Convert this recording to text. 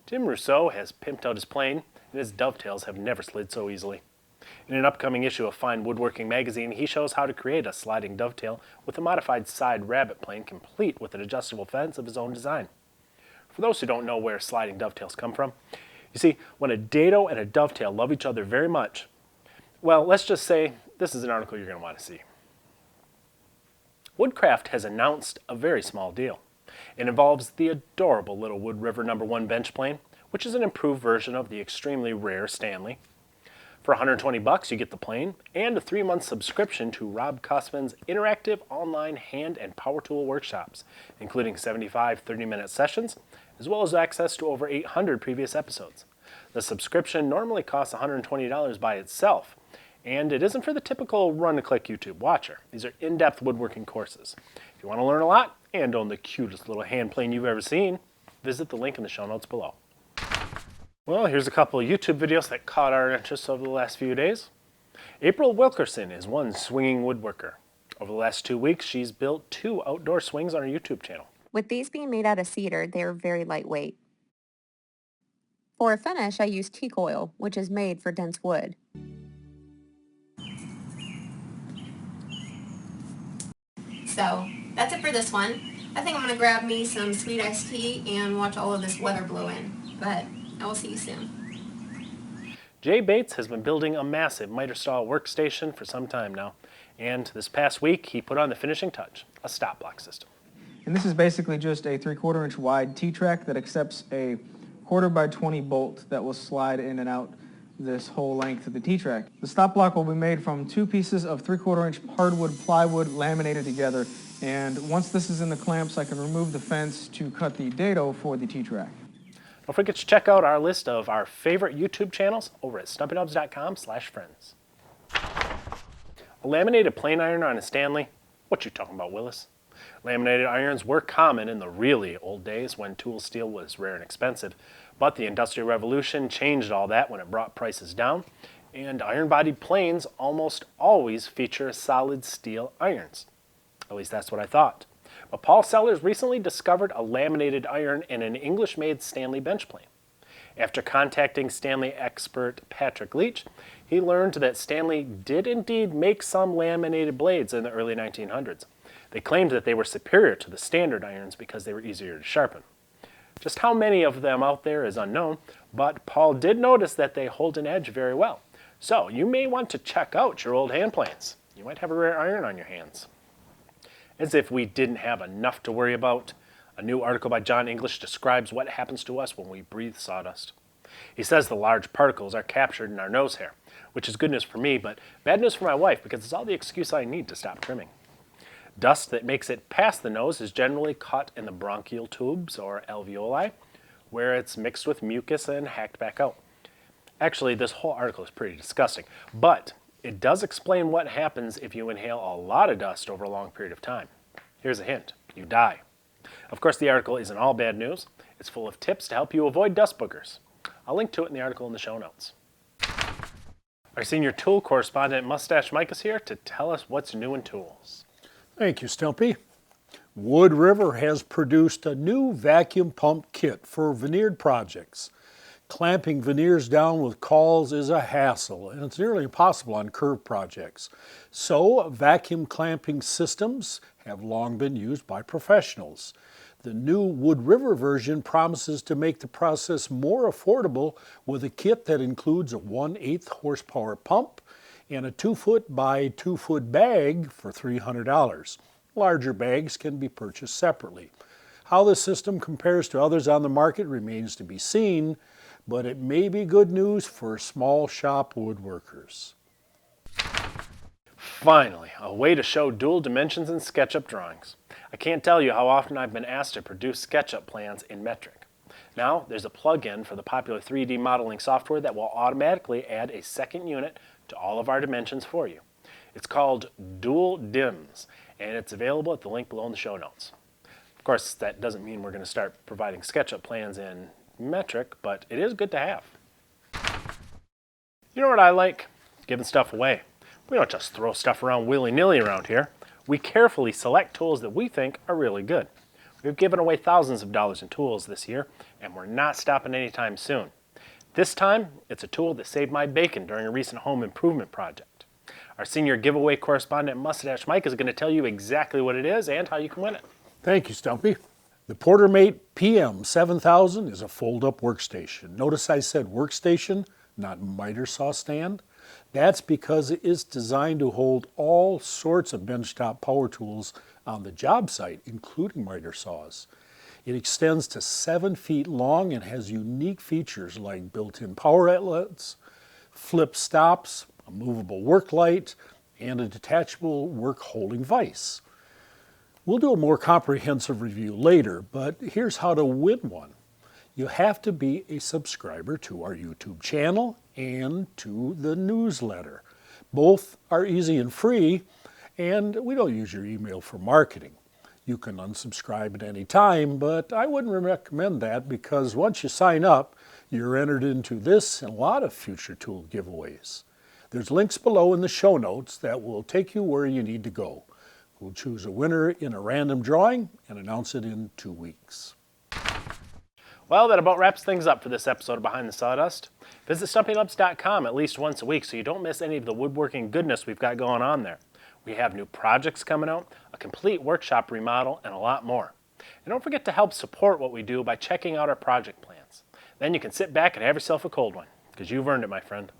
Tim Rousseau has pimped out his plane, and his dovetails have never slid so easily. In an upcoming issue of Fine Woodworking magazine, he shows how to create a sliding dovetail with a modified side rabbet plane complete with an adjustable fence of his own design. For those who don't know where sliding dovetails come from, you see, when a dado and a dovetail love each other very much, well, let's just say this is an article you're going to want to see. Woodcraft has announced a very small deal. It involves the adorable little Wood River No. 1 bench plane, which is an improved version of the extremely rare Stanley. For $120, you get the plane and a 3-month subscription to Rob Cussman's interactive online hand and power tool workshops, including 75 30-minute sessions, as well as access to over 800 previous episodes. The subscription normally costs $120 by itself, and it isn't for the typical run-and-click YouTube watcher. These are in-depth woodworking courses. If you want to learn a lot and own the cutest little hand plane you've ever seen, visit the link in the show notes below. Well, here's a couple of YouTube videos that caught our interest over the last few days. April Wilkerson is one swinging woodworker. Over the last 2 weeks, she's built 2 outdoor swings on her YouTube channel. With these being made out of cedar, they are very lightweight. For a finish, I use teak oil, which is made for dense wood. So, that's it for this one. I think I'm going to grab me some sweet iced tea and watch all of this weather blow in. But I will see you soon. Jay Bates has been building a massive miter-style workstation for some time now. And this past week, he put on the finishing touch, a stop block system. And this is basically just a 3/4 inch wide T-track that accepts a 1/4 by 20 bolt that will slide in and out this whole length of the T-track. The stop block will be made from 2 pieces of 3/4 inch hardwood plywood laminated together. And once this is in the clamps, I can remove the fence to cut the dado for the T-track. Don't forget to check out our list of our favorite YouTube channels over at stumpynubs.com/friends. A laminated plane iron on a Stanley? What you talking about, Willis? Laminated irons were common in the really old days when tool steel was rare and expensive, but the Industrial Revolution changed all that when it brought prices down, and iron-bodied planes almost always feature solid steel irons. At least that's what I thought. But Paul Sellers recently discovered a laminated iron in an English-made Stanley bench plane. After contacting Stanley expert Patrick Leach, he learned that Stanley did indeed make some laminated blades in the early 1900s. They claimed that they were superior to the standard irons because they were easier to sharpen. Just how many of them out there is unknown, but Paul did notice that they hold an edge very well. So you may want to check out your old hand planes. You might have a rare iron on your hands. As if we didn't have enough to worry about, a new article by John English describes what happens to us when we breathe sawdust. He says the large particles are captured in our nose hair, which is good news for me, but bad news for my wife because it's all the excuse I need to stop trimming. Dust that makes it past the nose is generally caught in the bronchial tubes, or alveoli, where it's mixed with mucus and hacked back out. Actually, this whole article is pretty disgusting, but it does explain what happens if you inhale a lot of dust over a long period of time. Here's a hint: you die. Of course, the article isn't all bad news. It's full of tips to help you avoid dust boogers. I'll link to it in the article in the show notes. Our senior tool correspondent, Mustache Mike, is here to tell us what's new in tools. Thank you, Stumpy. Wood River has produced a new vacuum pump kit for veneered projects. Clamping veneers down with cauls is a hassle, and it's nearly impossible on curved projects. So, vacuum clamping systems have long been used by professionals. The new Wood River version promises to make the process more affordable with a kit that includes a 1/8 horsepower pump and a 2-foot by 2-foot bag for $300. Larger bags can be purchased separately. How the system compares to others on the market remains to be seen, but it may be good news for small shop woodworkers. Finally, a way to show dual dimensions in SketchUp drawings. I can't tell you how often I've been asked to produce SketchUp plans in metric. Now, there's a plug-in for the popular 3D modeling software that will automatically add a second unit to all of our dimensions for you. It's called Dual Dims, and it's available at the link below in the show notes. Of course, that doesn't mean we're going to start providing SketchUp plans in metric, but it is good to have. You know what I like? Giving stuff away. We don't just throw stuff around willy-nilly around here. We carefully select tools that we think are really good. We've given away thousands of dollars in tools this year, and we're not stopping anytime soon. This time, it's a tool that saved my bacon during a recent home improvement project. Our senior giveaway correspondent, Mustache Mike, is going to tell you exactly what it is and how you can win it. Thank you, Stumpy. The Portamate PM-7000 is a fold-up workstation. Notice I said workstation, not miter saw stand. That's because it is designed to hold all sorts of benchtop power tools on the job site, including miter saws. It extends to 7 feet long and has unique features like built-in power outlets, flip stops, a movable work light, and a detachable work holding vise. We'll do a more comprehensive review later, but here's how to win one. You have to be a subscriber to our YouTube channel and to the newsletter. Both are easy and free, and we don't use your email for marketing. You can unsubscribe at any time, but I wouldn't recommend that because once you sign up, you're entered into this and a lot of future tool giveaways. There's links below in the show notes that will take you where you need to go. We'll choose a winner in a random drawing and announce it in 2 weeks. Well, that about wraps things up for this episode of Behind the Sawdust. Visit StumpyNubs.com at least once a week so you don't miss any of the woodworking goodness we've got going on there. We have new projects coming out, a complete workshop remodel, and a lot more. And don't forget to help support what we do by checking out our project plans. Then you can sit back and have yourself a cold one, because you've earned it, my friend.